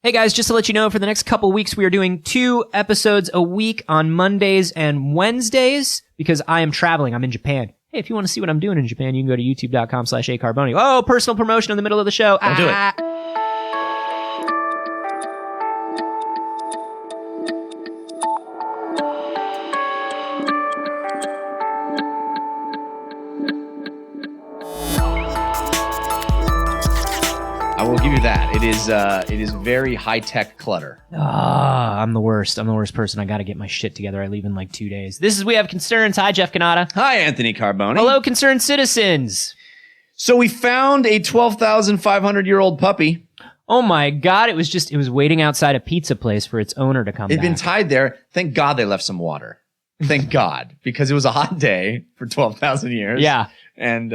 Hey guys, just to let you know, for the next couple weeks, we are doing 2 episodes a week on Mondays and Wednesdays because I am traveling. I'm in Japan. Hey, if you want to see what I'm doing in Japan, you can go to youtube.com/acarboni. Oh, personal promotion in the middle of the show. Don't do it. I will give you that. It is very high-tech clutter. I'm the worst. I'm the worst person. I got to get my shit together. I leave in like 2 days. This is We Have Concerns. Hi, Jeff Canada. Hi, Anthony Carboni. Hello, concerned citizens. So we found a 12,500-year-old puppy. Oh my God. It was waiting outside a pizza place for its owner to come back. It'd been tied there. Thank God they left some water. Thank God. Because it was a hot day for 12,000 years. Yeah. And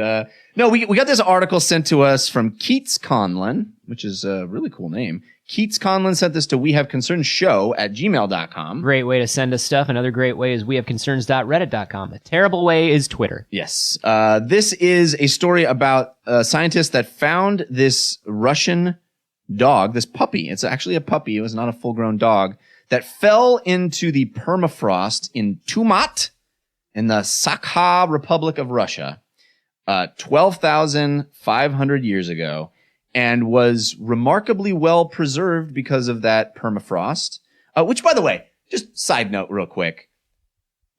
no, we got this article sent to us from Keats Conlon, which is a really cool name. Keats Conlon sent this to wehaveconcerns@gmail.com. Great way to send us stuff. Another great way is wehaveconcerns.reddit.com. A terrible way is Twitter. Yes. This is a story about scientists that found this Russian dog, this puppy. It's actually a puppy. It was not a full-grown dog that fell into the permafrost in Tumat in the Sakha Republic of Russia. 12,500 years ago, and was remarkably well preserved because of that permafrost. Which, by the way, just side note real quick,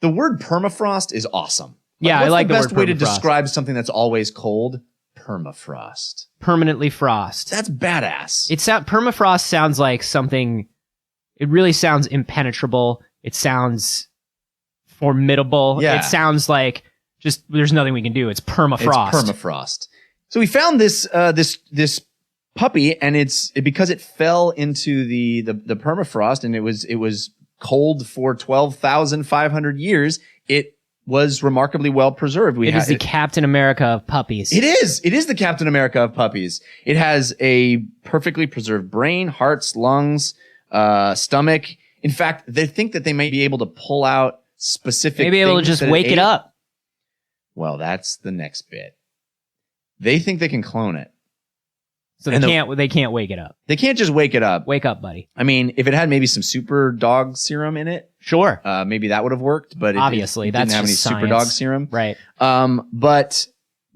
the word permafrost is awesome. Yeah, I like the what's the best way to permafrost. describe something that's always cold? Permafrost. Permanently frost. That's badass. Permafrost sounds like something. It really sounds impenetrable. It sounds formidable. Yeah. It sounds like just there's nothing we can do. It's permafrost. It's permafrost. So we found this this puppy, and because it fell into the permafrost, and it was cold for 12,500 years. It was remarkably well preserved. It is the Captain America of puppies. It is the Captain America of puppies. It has a perfectly preserved brain, hearts, lungs, stomach. In fact, they think that they may be able to pull out specific. Maybe able to just wake it up. Well, that's the next bit. They think they can clone it. So they can't wake it up. They can't just wake it up. Wake up, buddy. I mean, if it had maybe some super dog serum in it, sure. Maybe that would have worked, but obviously it didn't that's have any just super science. dog serum. Right. But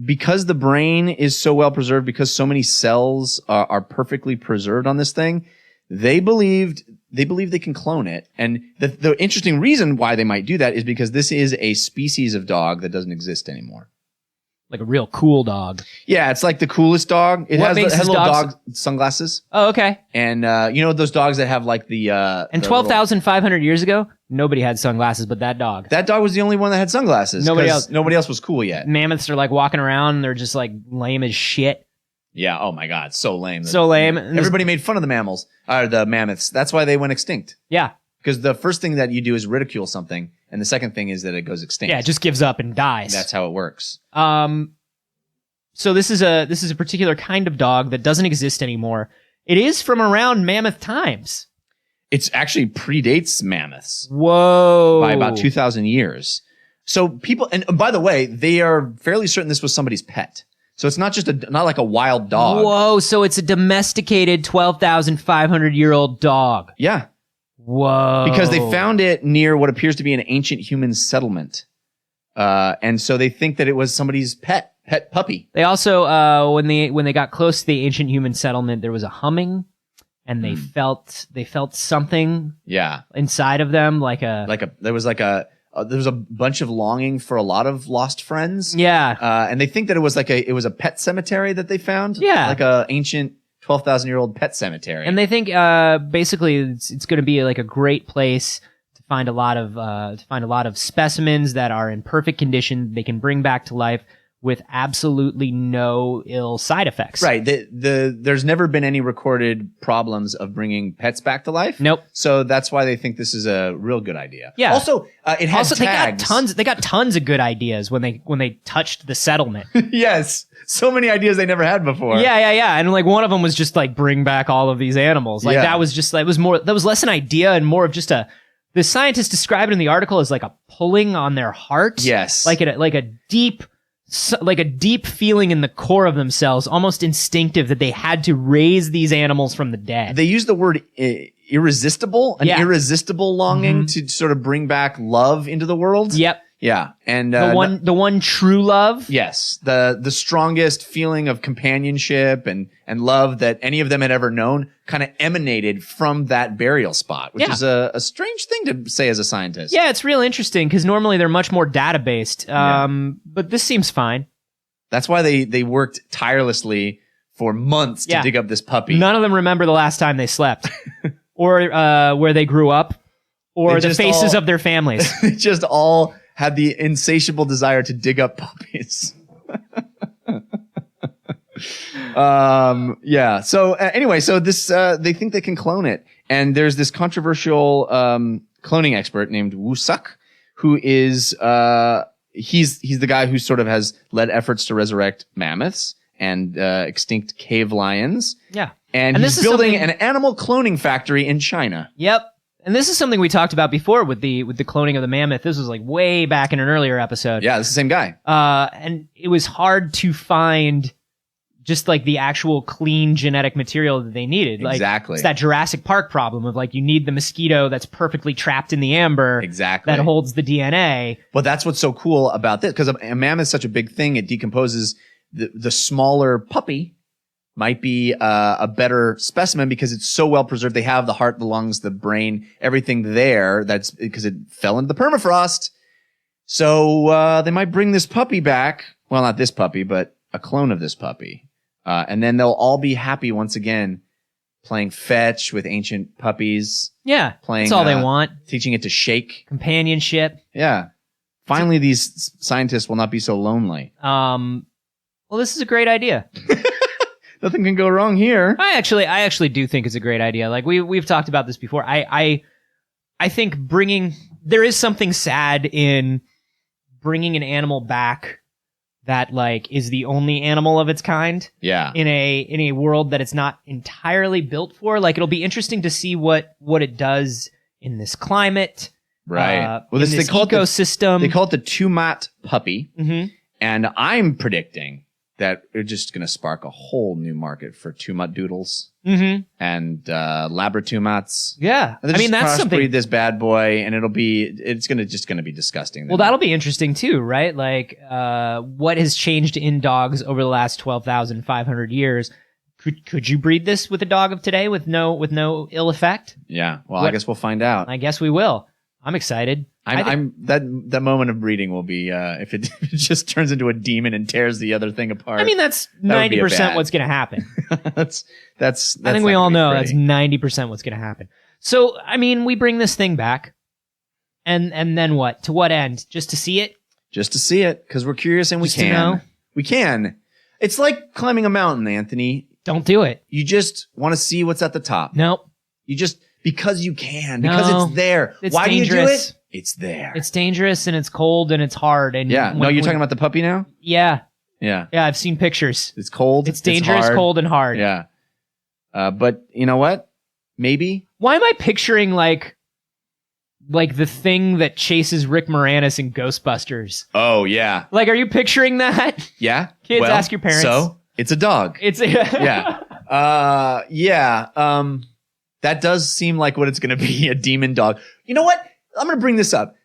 because the brain is so well preserved, because so many cells are perfectly preserved on this thing, they believe they can clone it. And the interesting reason why they might do that is because this is a species of dog that doesn't exist anymore. Like a real cool dog. Yeah, it's like the coolest dog. It What has makes little this dog sunglasses. Oh, okay. And you know those dogs that have like the And 12,500 years ago, nobody had sunglasses but that dog. That dog was the only one that had sunglasses. Nobody else was cool yet. Mammoths are like walking around and they're just like lame as shit. Yeah, oh my God, so lame. So lame. And Everybody made fun of the mammoths. That's why they went extinct. Yeah. Because the first thing that you do is ridicule something, and the second thing is that it goes extinct. Yeah, it just gives up and dies. That's how it works. So this is a particular kind of dog that doesn't exist anymore. It is from around mammoth times. It actually predates mammoths. Whoa. By about 2,000 years. So people, and by the way, they are fairly certain this was somebody's pet. So it's not just not like a wild dog. Whoa, so it's a domesticated 12,500-year-old dog. Yeah. Whoa. Because they found it near what appears to be an ancient human settlement. And so they think that it was somebody's pet puppy. They also, when they got close to the ancient human settlement, there was a humming, and they felt something. Yeah. Inside of them, there was a bunch of longing for a lot of lost friends. Yeah. And they think that it was a pet cemetery that they found. Yeah. Like a ancient 12,000-year-old pet cemetery. And they think, basically it's going to be like a great place to find a lot of specimens that are in perfect condition. They can bring back to life with absolutely no ill side effects. Right. There's never been any recorded problems of bringing pets back to life. Nope. So that's why they think this is a real good idea. Yeah. Also, it has tags. They got tons of good ideas when they touched the settlement. Yes. So many ideas they never had before. Yeah. And like one of them was just like bring back all of these animals. Like that was just that was less an idea and more of just the scientists describe it in the article as like a pulling on their heart. Yes. Like a deep like a deep feeling in the core of themselves, almost instinctive, that they had to raise these animals from the dead. They use the word irresistible, an Yeah. irresistible longing to sort of bring back love into the world. Yep. Yeah. And The one true love. yes, the strongest feeling of companionship and love that any of them had ever known kind of emanated from that burial spot, which Yeah. is a strange thing to say as a scientist. Yeah, it's real interesting because normally they're much more data based. But this seems fine. That's why they worked tirelessly for months to Yeah. dig up this puppy. None of them remember the last time they slept, or where they grew up, or They the just faces all- of their families. They just all had the insatiable desire to dig up puppies. Yeah. So anyway, so this they think they can clone it, and there's this controversial cloning expert named Wu Suk, who is he's the guy who sort of has led efforts to resurrect mammoths and extinct cave lions, Yeah. and And he's this is building something- an animal cloning factory in China. Yep. And this is something we talked about before with the cloning of the mammoth. This was like way back in an earlier episode. Yeah, it's the same guy. And it was hard to find just like the actual clean genetic material that they needed. Like, Exactly. it's that Jurassic Park problem of like, you need the mosquito that's perfectly trapped in the amber. Exactly. That holds the DNA. Well, that's what's so cool about this, because a mammoth is such a big thing. It decomposes. The smaller puppy might be a better specimen because it's so well preserved. They have the heart, the lungs, the brain, everything there. That's because it fell into the permafrost. So they might bring this puppy back. Well, not this puppy, but a clone of this puppy. And then they'll all be happy once again playing fetch with ancient puppies, Yeah. Playing, That's all they want. teaching it to shake. Companionship. Yeah. Finally, these scientists will not be so lonely. Well, this is a great idea. Nothing can go wrong here. I actually do think it's a great idea. Like we've talked about this before. I think there is something sad in bringing an animal back that like is the only animal of its kind Yeah. in a world that it's not entirely built for. Like it'll be interesting to see what it does in this climate, Right. in this ecosystem. They call it the Tumat puppy. Mhm. And I'm predicting that they're just going to spark a whole new market for Tumat doodles Mhm. and Labratumats. Yeah, And I mean that's crossbreed something. this bad boy, and it's going to be disgusting. Well, that'll be interesting too, right? Like, what has changed in dogs over the last 12,500 years? Could you breed this with a dog of today with no ill effect? Yeah. Well, I What- guess we'll find out. I guess we will. I'm excited. That moment of breeding will be if it just turns into a demon and tears the other thing apart. I mean, that's That would be a 90% bad. what's going to happen. that's I think we not all gonna be know pretty. that's 90% what's going to happen. So, I mean, we bring this thing back, and then what? To what end? Just to see it? Just to see it, because we're curious and we Just to can. know? We can. It's like climbing a mountain, Anthony. Don't do it. You just want to see what's at the top. Nope. You just, because you can, because No. it's there. It's Why do you dangerous. do it? It's there. It's dangerous and it's cold and it's hard. And yeah. No, you're talking about the puppy now? Yeah. Yeah. Yeah, I've seen pictures. It's cold. It's dangerous, hard. cold, and hard. Yeah. But you know what? Maybe. Why am I picturing like the thing that chases Rick Moranis in Ghostbusters? Oh, yeah. Like, are you picturing that? Yeah. Kids, Well, ask your parents. So, it's a dog. It's Yeah. That does seem like what it's going to be, a demon dog. You know what? I'm going to bring this up.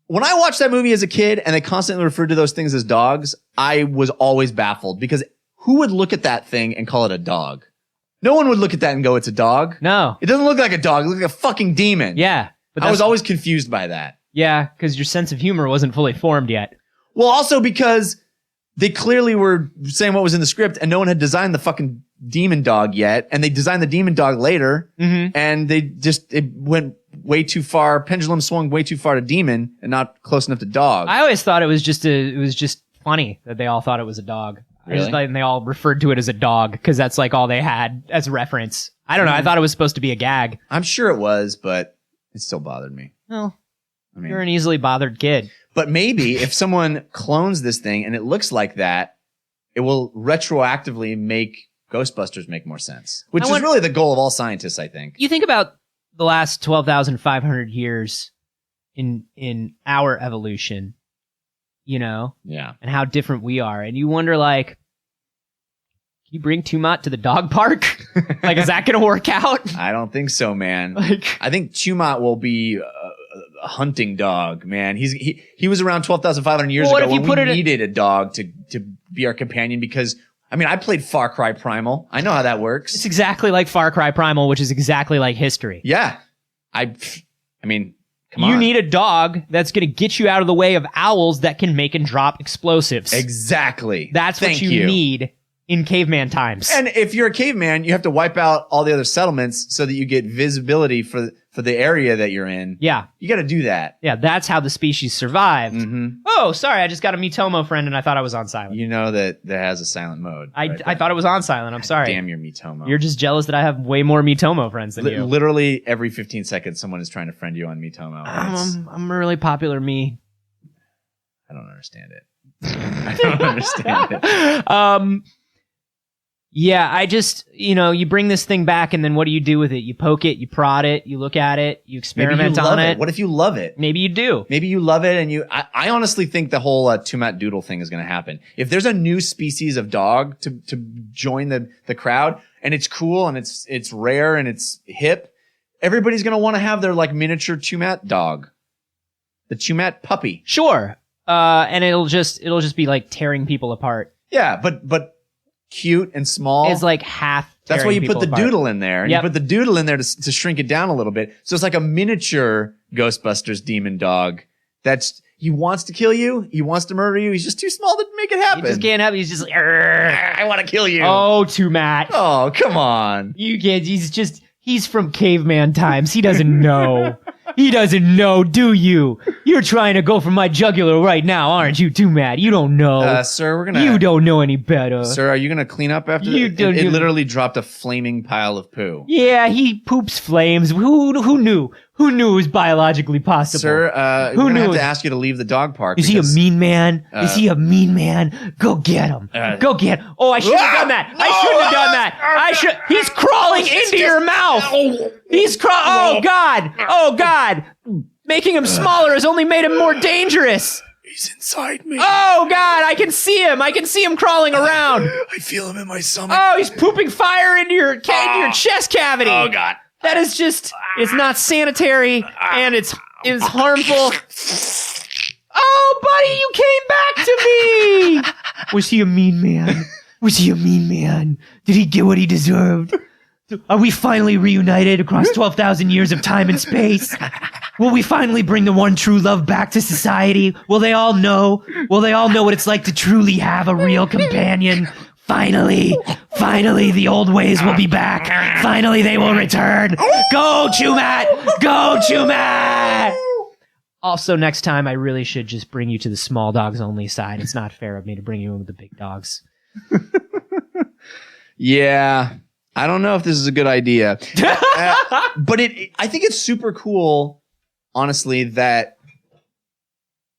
When I watched that movie as a kid and they constantly referred to those things as dogs, I was always baffled because who would look at that thing and call it a dog? No one would look at that and go, it's a dog. No. It doesn't look like a dog. It looks like a fucking demon. Yeah. But I was always confused by that. Yeah, because your sense of humor wasn't fully formed yet. Well, also because they clearly were saying what was in the script and no one had designed the fucking demon dog yet. And they designed the demon dog later. Mm-hmm. And it went way too far. Pendulum swung way too far to demon and not close enough to dog. I always thought it was just funny that they all thought it was a dog. Really? And they all referred to it as a dog because that's like all they had as reference. I don't know. I thought it was supposed to be a gag. I'm sure it was, but it still bothered me. Well, I mean, you're an easily bothered kid. but maybe if someone clones this thing and it looks like that, it will retroactively make Ghostbusters make more sense, which is really the goal of all scientists, I think. You think about the last 12,500 years in our evolution. you know, Yeah. and how different we are. And you wonder, like, can you bring Tumat to the dog park? Like, is that going to work out? I don't think so, man. Like, I think Tumat will be a hunting dog, man. He was around 12,500 years What ago if you when put we it in- needed a dog to be our companion because, I mean, I played Far Cry Primal. I know how that works. it's exactly like Far Cry Primal, which is exactly like history. Yeah. I mean, come on. You need a dog that's going to get you out of the way of owls that can make and drop explosives. Exactly. That's what Thank you need in caveman times. And if you're a caveman, you have to wipe out all the other settlements so that you get visibility for the area that you're in. Yeah. You got to do that. Yeah, that's how the species survived. Mm-hmm. Oh, sorry, I just got a Mitomo friend and I thought I was on silent. You know that has a silent mode. I thought it was on silent. I'm sorry. Damn your Mitomo. You're just jealous that I have way more Mitomo friends than you. Literally every 15 seconds, someone is trying to friend you on Mitomo. I'm a really popular me. I don't understand it. I don't understand it. Yeah, I just, you bring this thing back and then what do you do with it? You poke it, you prod it, you look at it, you experiment Maybe you love on it. What if you love it? Maybe you do. Maybe you love it and I honestly think the whole Tumat Doodle thing is going to happen. If there's a new species of dog to join the crowd and it's cool and it's rare and it's hip, everybody's going to want to have their like miniature Tumat dog. The Tumat puppy. Sure. And it'll just be like tearing people apart. Yeah, but cute and small. It's like half. That's why you put the apart. doodle in there. And Yep. You put the doodle in there to shrink it down a little bit. So it's like a miniature Ghostbusters demon dog. He wants to kill you. He wants to murder you. He's just too small to make it happen. He just can't have. He's just like, I want to kill you. oh, too Matt. Oh, come on. You can't. He's from caveman times. He doesn't know. He doesn't know, do you? You're trying to go for my jugular right now, aren't you, too Matt? You don't know. Sir, we're gonna. You don't know any better. Sir, are you gonna clean up after You this? don't- It you- literally dropped a flaming pile of poo. Yeah, he poops flames. Who knew? Who knew it was biologically possible? Sir, Who we're gonna have knew? to ask you to leave the dog park. Is he a because- mean man? Is he a mean man? Go get him. Go get him. Oh, I shouldn't have done that. I shouldn't have done that. He's crawling into your mouth. He's Oh, God. Oh, God. Making him smaller has only made him more dangerous. He's inside me. Oh, God. I can see him. I can see him crawling around. I feel him in my stomach. Oh, he's pooping fire into your chest cavity. Oh, God. That is just, it's not sanitary and it's harmful. Oh, buddy, you came back to me. Was he a mean man? Was he a mean man? Did he get what he deserved? Are we finally reunited across 12,000 years of time and space? Will we finally bring the one true love back to society? Will they all know? Will they all know what it's like to truly have a real companion? Finally, the old ways will be back. Finally, they will return. Go, Chumat! Go, Chumat! Also, next time, I really should just bring you to the small dogs only side. It's not fair of me to bring you in with the big dogs. Yeah. I don't know if this is a good idea. But I think it's super cool, honestly, that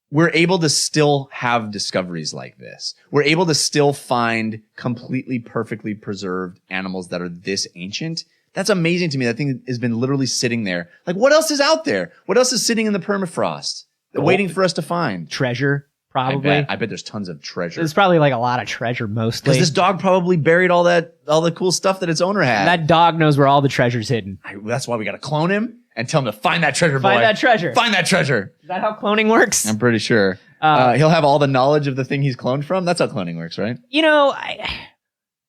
we're able to still have discoveries like this. We're able to still find completely perfectly preserved animals that are this ancient. That's amazing to me. That thing has been literally sitting there. Like, what else is out there? What else is sitting in the permafrost waiting for us to find? Treasure, probably. I bet there's tons of treasure. There's probably like a lot of treasure, mostly. Because this dog probably buried all the cool stuff that its owner had. That dog knows where all the treasure's hidden. That's why we got to clone him and tell him to find that treasure, boy. Find that treasure. Find that treasure. Is that how cloning works? I'm pretty sure. He'll have all the knowledge of the thing he's cloned from. That's how cloning works, right?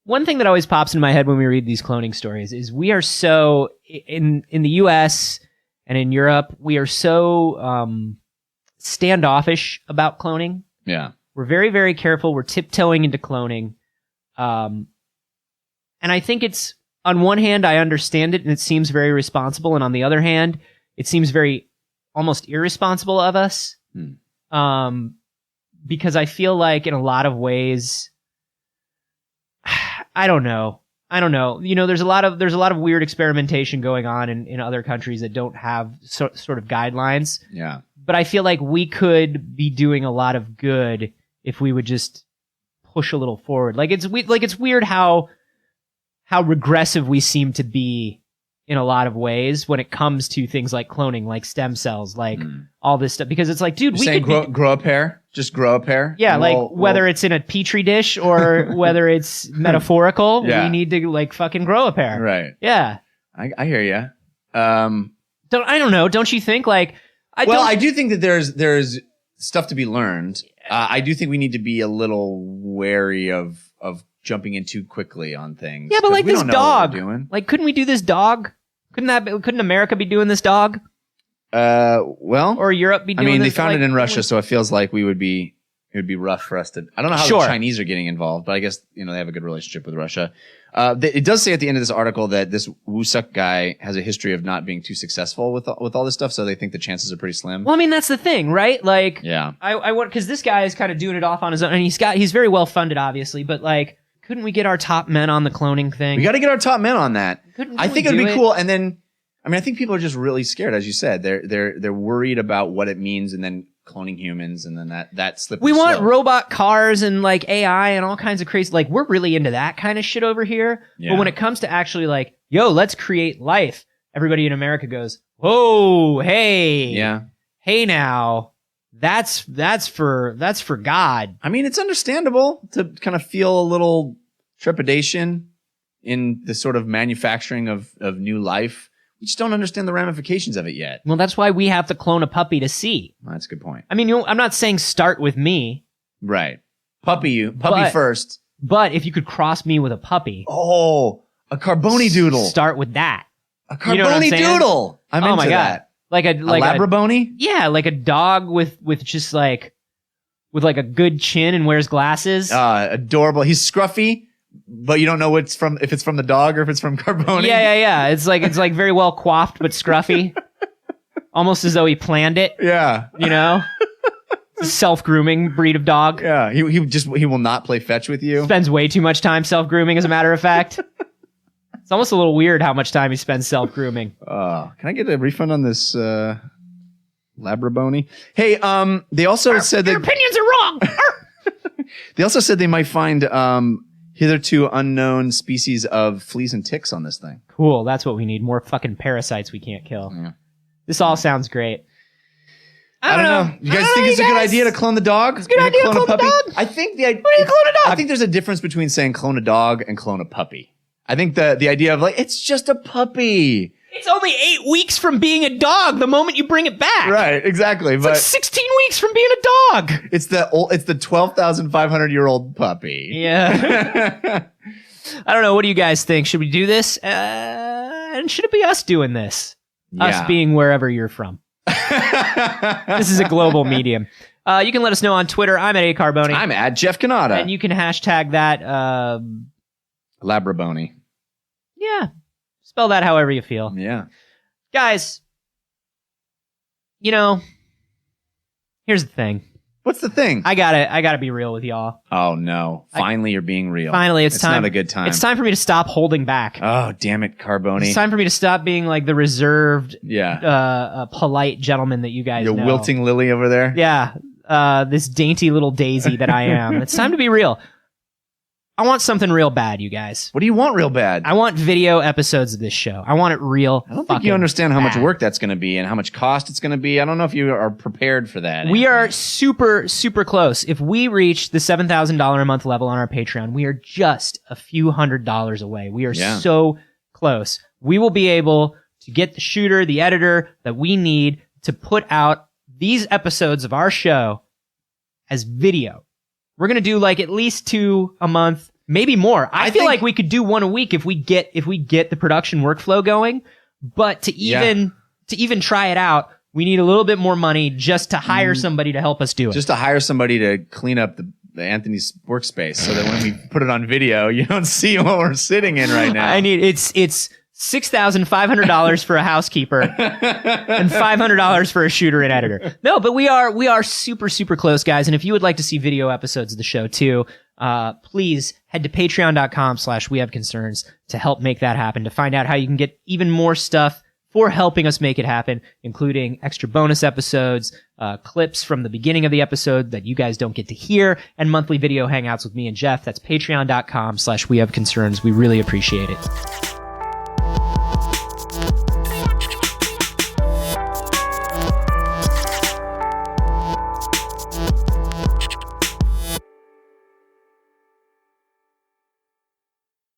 One thing that always pops in my head when we read these cloning stories is we are so, in the US and in Europe, we are so standoffish about cloning. Yeah. We're very, very careful. We're tiptoeing into cloning. And I think it's, on one hand, I understand it and it seems very responsible. And on the other hand, it seems very almost irresponsible of us. Because I feel like in a lot of ways, I don't know. There's a lot of weird experimentation going on in other countries that don't have sort of guidelines. Yeah. But I feel like we could be doing a lot of good if we would just push a little forward. Like it's weird how regressive we seem to be in a lot of ways when it comes to things like cloning, like stem cells, like all this stuff. Because it's like, dude, You're saying grow a pair? Just grow a pair? Yeah, like whether it's in a petri dish or whether it's metaphorical, we need to like fucking grow a pair. Right. Yeah. I hear you. I don't know. Don't you think like? I do think that there's stuff to be learned. I do think we need to be a little wary of jumping in too quickly on things. Yeah, but like we this don't know what dog. we're doing. Like, couldn't we do this dog? Couldn't America be doing this dog? Well, or Europe be doing this? I mean, they found it in Russia, so it feels like it would be rough for us to. I don't know how the Chinese are getting involved, but I guess they have a good relationship with Russia. It does say at the end of this article that this Wusuk guy has a history of not being too successful with all this stuff, so they think the chances are pretty slim. Well, I mean, that's the thing, right? Like, yeah, I want because this guy is kind of doing it off on his own, and he's very well funded, obviously, but like, couldn't we get our top men on the cloning thing? We got to get our top men on that. I think it'd be cool, and then. I mean, I think people are just really scared, as you said. They're worried about what it means, and then cloning humans, and then that slippery We want slope. robot cars and like AI and all kinds of crazy. Like, we're really into that kind of shit over here. Yeah. But when it comes to actually like, yo, let's create life, everybody in America goes, whoa, hey, hey, now, that's for God. I mean, it's understandable to kind of feel a little trepidation in the sort of manufacturing of new life. We just don't understand the ramifications of it yet. Well, that's why we have to clone a puppy to see. Well, that's a good point. I mean, I'm not saying start with me. Right. Puppy first. But if you could cross me with a puppy. Oh, a Carboni doodle. Start with that. A Carboni doodle. I'm into that. Like a Labraboni? Yeah, like a dog with just like, with like a good chin and wears glasses. Adorable. He's scruffy. But you don't know if it's from the dog or if it's from Carboni. Yeah. It's like very well coiffed but scruffy, almost as though he planned it. Yeah, Self-grooming breed of dog. Yeah, he will not play fetch with you. Spends way too much time self-grooming, as a matter of fact. It's almost a little weird how much time he spends self-grooming. Can I get a refund on this Labraboni? Hey, they also said that your opinions are wrong. They also said they might find hitherto unknown species of fleas and ticks on this thing. Cool. That's what we need. More fucking parasites we can't kill. Yeah. This all sounds great. I don't know. You guys think it's a good idea to clone the dog? It's a good idea to clone the dog. I think What do you clone a dog? I think there's a difference between saying clone a dog and clone a puppy. I think the idea of like, it's just a puppy. It's only 8 weeks from being a dog the moment you bring it back. Right, exactly. It's like 16 weeks from being a dog. It's the 12,500-year-old puppy. Yeah. I don't know. What do you guys think? Should we do this? And should it be us doing this? Yeah. Us being wherever you're from. This is a global medium. You can let us know on Twitter. I'm at @Carboni. I'm at Jeff Canada. And you can hashtag that. Labraboni. Yeah. Spell that however you feel. Yeah. Guys, here's the thing. What's the thing? I gotta be real with y'all. Oh no. Finally you're being real. Finally, it's time. It's not a good time. It's time for me to stop holding back. Oh, damn it, Carboni. It's time for me to stop being like the reserved, polite gentleman that you guys know. Your wilting lily over there? Yeah. This dainty little daisy that I am. It's time to be real. I want something real bad, you guys. What do you want real bad? I want video episodes of this show. I want it real. I don't think you understand how much work that's going to be and how much cost it's going to be. I don't know if you are prepared for that. We are super, super close. If we reach the $7,000 a month level on our Patreon, we are just a few $100s away. We are so close. We will be able to get the shooter, the editor that we need to put out these episodes of our show as video. We're going to do like at least 2 a month, maybe more. I feel like we could do 1 a week if we get the production workflow going. But to even try it out, we need a little bit more money just to hire somebody to help us do it. Just to hire somebody to clean up the Anthony's workspace so that when we put it on video, you don't see what we're sitting in right now. I need it's $6,500 for a housekeeper and $500 for a shooter and editor. No, but we are super, super close, guys. And if you would like to see video episodes of the show too, please head to patreon.com/wehaveconcerns to help make that happen, to find out how you can get even more stuff for helping us make it happen, including extra bonus episodes, clips from the beginning of the episode that you guys don't get to hear, and monthly video hangouts with me and Jeff. That's patreon.com/wehaveconcerns. We really appreciate it.